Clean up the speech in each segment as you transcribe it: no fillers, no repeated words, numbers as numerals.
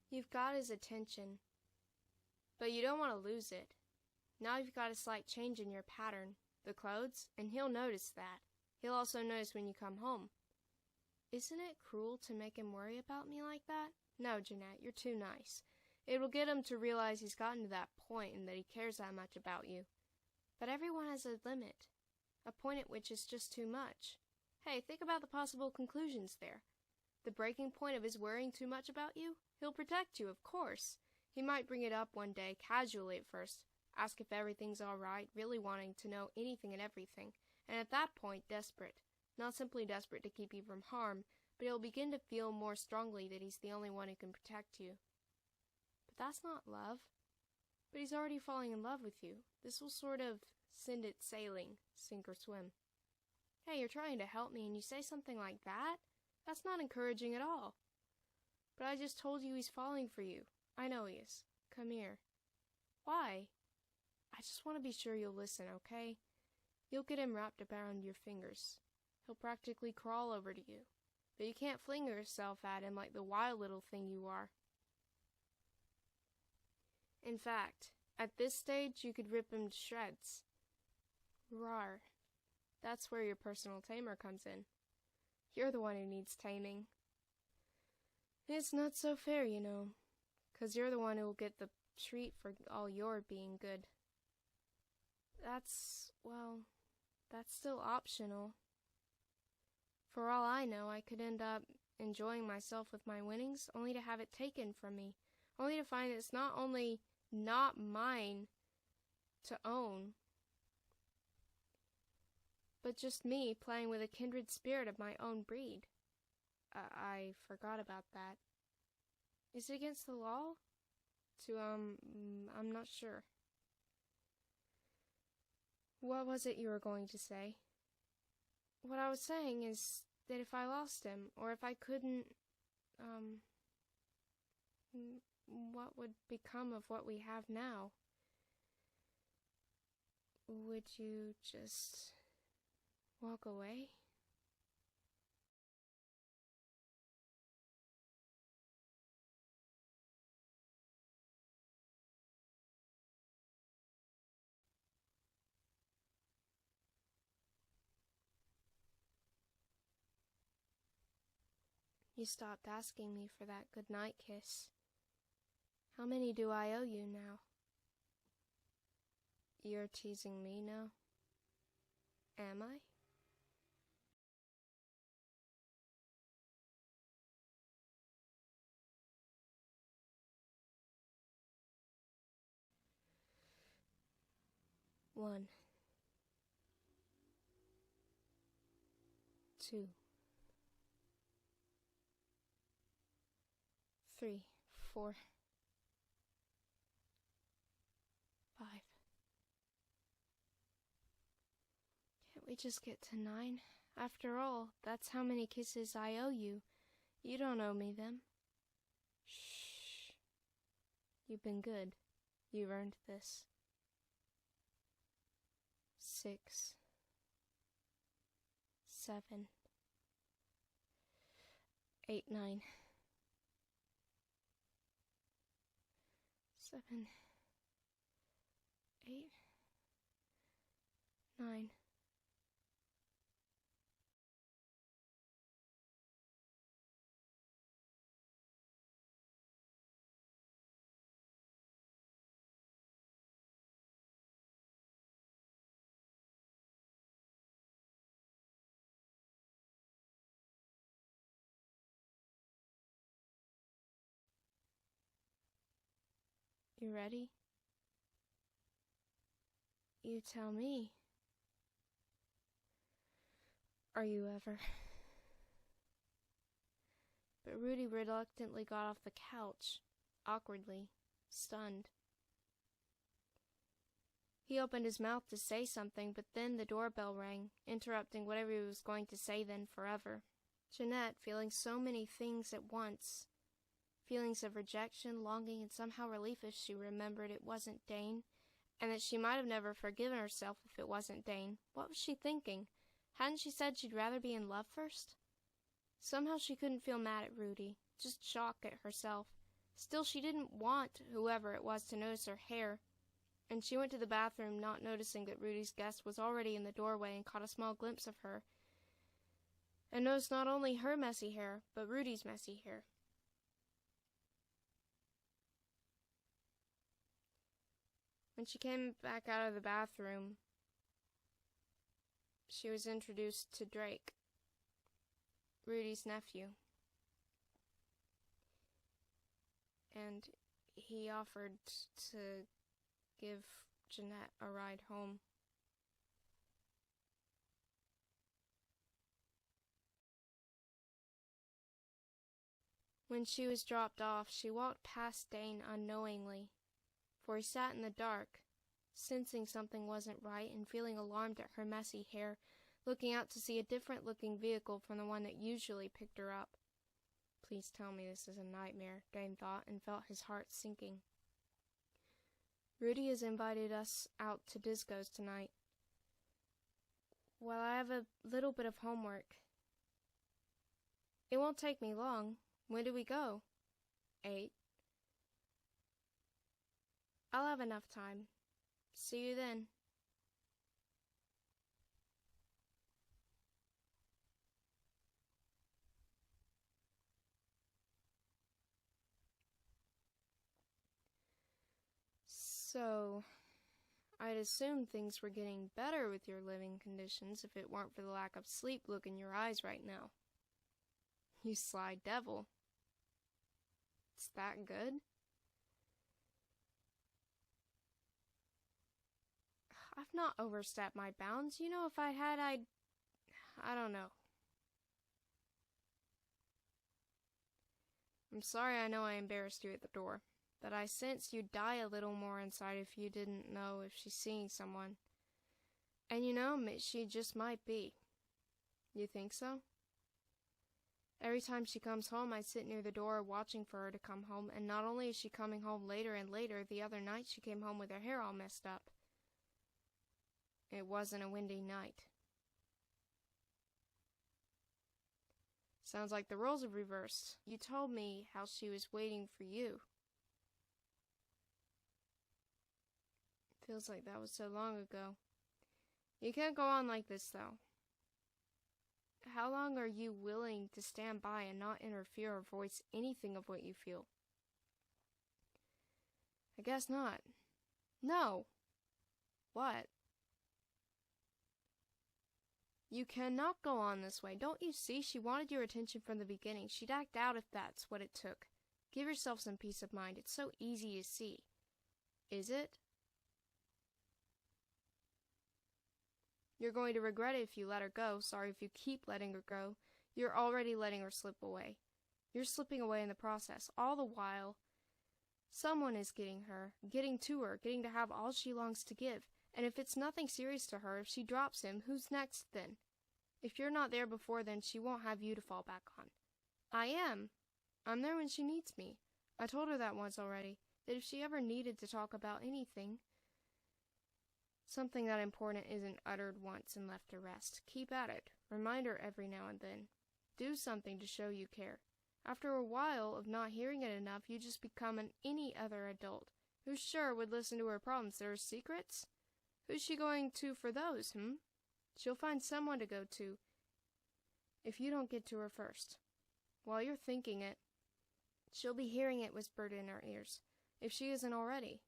You've got his attention, but you don't want to lose it. Now you've got a slight change in your pattern, the clothes, and he'll notice that. He'll also notice when you come home. Isn't it cruel to make him worry about me like that? No, Jeanette, you're too nice. It will get him to realize he's gotten to that point and that he cares that much about you. But everyone has a limit, a point at which is just too much. Hey, think about the possible conclusions there. The breaking point of his worrying too much about you? He'll protect you, of course. He might bring it up one day, casually at first, ask if everything's all right, really wanting to know anything and everything, and at that point, desperate. Not simply desperate to keep you from harm, but he'll begin to feel more strongly that he's the only one who can protect you. But that's not love. But he's already falling in love with you. This will sort of send it sailing, sink or swim. Hey, you're trying to help me and you say something like that? That's not encouraging at all. But I just told you he's falling for you. I know he is. Come here. Why? I just want to be sure you'll listen, okay? You'll get him wrapped around your fingers. He'll practically crawl over to you. But you can't fling yourself at him like the wild little thing you are. In fact, at this stage you could rip him to shreds. Rawr. That's where your personal tamer comes in. You're the one who needs taming. It's not so fair, you know, 'cause you're the one who will get the treat for all your being good. That's still optional. For all I know, I could end up enjoying myself with my winnings, only to have it taken from me, only to find it's not only not mine to own, but just me playing with a kindred spirit of my own breed. I forgot about that. Is it against the law? I'm not sure. What was it you were going to say? What I was saying is that if I lost him, or if I couldn't, what would become of what we have now? Would you just walk away? You stopped asking me for that goodnight kiss. How many do I owe you now? You're teasing me now? Am I? One. 2. 3, 4, 5. Can't we just get to 9? After all, that's how many kisses I owe you. You don't owe me them. Shh. You've been good. You've earned this. 6, 7, 8, 9. 7, 8, 9. You ready? You tell me. Are you ever? But Rudy reluctantly got off the couch, awkwardly, stunned. He opened his mouth to say something, but then the doorbell rang, interrupting whatever he was going to say then forever. Jeanette, feeling so many things at once, feelings of rejection, longing, and somehow relief as she remembered it wasn't Dane, and that she might have never forgiven herself if it wasn't Dane. What was she thinking? Hadn't she said she'd rather be in love first? Somehow she couldn't feel mad at Rudy, just shocked at herself. Still, she didn't want whoever it was to notice her hair, and she went to the bathroom, not noticing that Rudy's guest was already in the doorway, and caught a small glimpse of her, and noticed not only her messy hair, but Rudy's messy hair. When she came back out of the bathroom, she was introduced to Drake, Rudy's nephew, and he offered to give Jeanette a ride home. When she was dropped off, she walked past Dane unknowingly, for he sat in the dark, sensing something wasn't right and feeling alarmed at her messy hair, looking out to see a different-looking vehicle from the one that usually picked her up. Please tell me this is a nightmare, Dane thought, and felt his heart sinking. Rudy has invited us out to DizzGo's tonight. Well, I have a little bit of homework. It won't take me long. When do we go? 8. I'll have enough time. See you then. So, I'd assume things were getting better with your living conditions if it weren't for the lack of sleep look in your eyes right now. You sly devil. It's that good? I've not overstepped my bounds. You know, if I had, I don't know. I'm sorry I know I embarrassed you at the door, but I sense you'd die a little more inside if you didn't know if she's seeing someone. And you know, she just might be. You think so? Every time she comes home, I sit near the door watching for her to come home, and not only is she coming home later and later, the other night she came home with her hair all messed up. It wasn't a windy night. Sounds like the roles have reversed. You told me how she was waiting for you. Feels like that was so long ago. You can't go on like this, though. How long are you willing to stand by and not interfere or voice anything of what you feel? I guess not. No. What? You cannot go on this way. Don't you see? She wanted your attention from the beginning. She'd act out if that's what it took. Give yourself some peace of mind. It's so easy to see. Is it? You're going to regret it if you let her go. Sorry if you keep letting her go. You're already letting her slip away. You're slipping away in the process. All the while, someone is getting to her, getting to have all she longs to give. And if it's nothing serious to her, if she drops him, who's next then? If you're not there before then, she won't have you to fall back on. I am. I'm there when she needs me. I told her that once already, that if she ever needed to talk about anything, something that important isn't uttered once and left to rest. Keep at it. Remind her every now and then. Do something to show you care. After a while of not hearing it enough, you just become any other adult who sure would listen to her problems. There are secrets? Who's she going to for those, She'll find someone to go to if you don't get to her first. While you're thinking it, she'll be hearing it whispered in her ears, if she isn't already.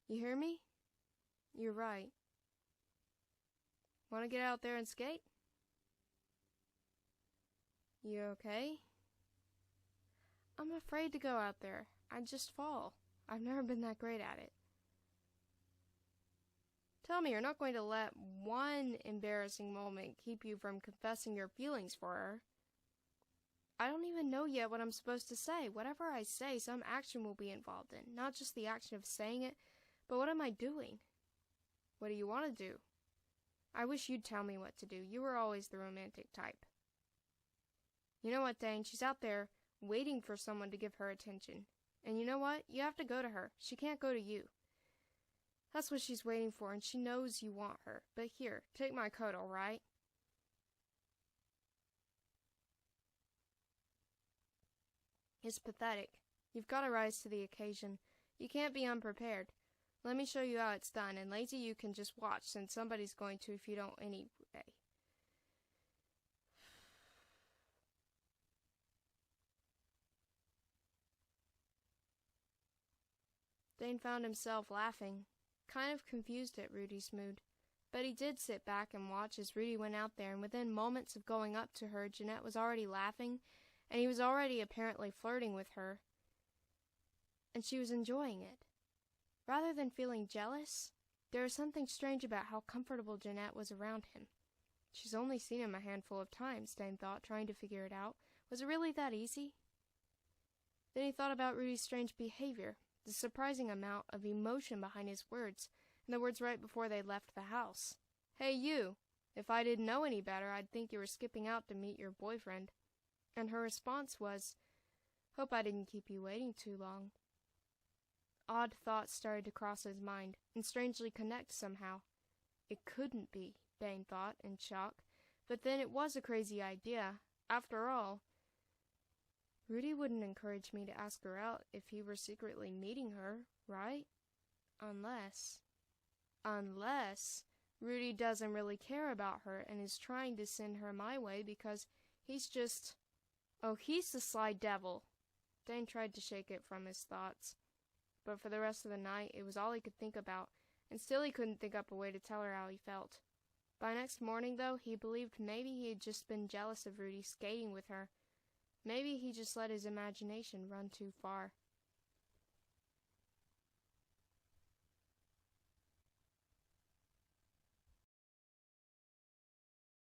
You hear me? You're right. Want to get out there and skate? You okay? I'm afraid to go out there. I'd just fall. I've never been that great at it. Tell me you're not going to let one embarrassing moment keep you from confessing your feelings for her. I don't even know yet what I'm supposed to say. Whatever I say, some action will be involved in. Not just the action of saying it, but what am I doing? What do you want to do? I wish you'd tell me what to do. You were always the romantic type. You know what, Dane? She's out there waiting for someone to give her attention. And you know what? You have to go to her. She can't go to you. That's what she's waiting for, and she knows you want her. But here, take my coat, all right? It's pathetic. You've got to rise to the occasion. You can't be unprepared. Let me show you how it's done, and lazy you can just watch, since somebody's going to if you don't anyway. Dane found himself laughing, kind of confused at Rudy's mood. But he did sit back and watch as Rudy went out there, and within moments of going up to her, Jeanette was already laughing, and he was already apparently flirting with her. And she was enjoying it. Rather than feeling jealous, there was something strange about how comfortable Jeanette was around him. She's only seen him a handful of times, Dane thought, trying to figure it out. Was it really that easy? Then he thought about Rudy's strange behavior, the surprising amount of emotion behind his words, and the words right before they left the house. Hey, you! If I didn't know any better, I'd think you were skipping out to meet your boyfriend. And her response was, Hope I didn't keep you waiting too long. Odd thoughts started to cross his mind, and strangely connect somehow. It couldn't be, Dane thought, in shock, but then it was a crazy idea. After all, Rudy wouldn't encourage me to ask her out if he were secretly meeting her, right? Unless Rudy doesn't really care about her and is trying to send her my way because he's just... Oh, he's the sly devil. Dane tried to shake it from his thoughts. But for the rest of the night, it was all he could think about, and still he couldn't think up a way to tell her how he felt. By next morning, though, he believed maybe he had just been jealous of Rudy skating with her. Maybe he just let his imagination run too far.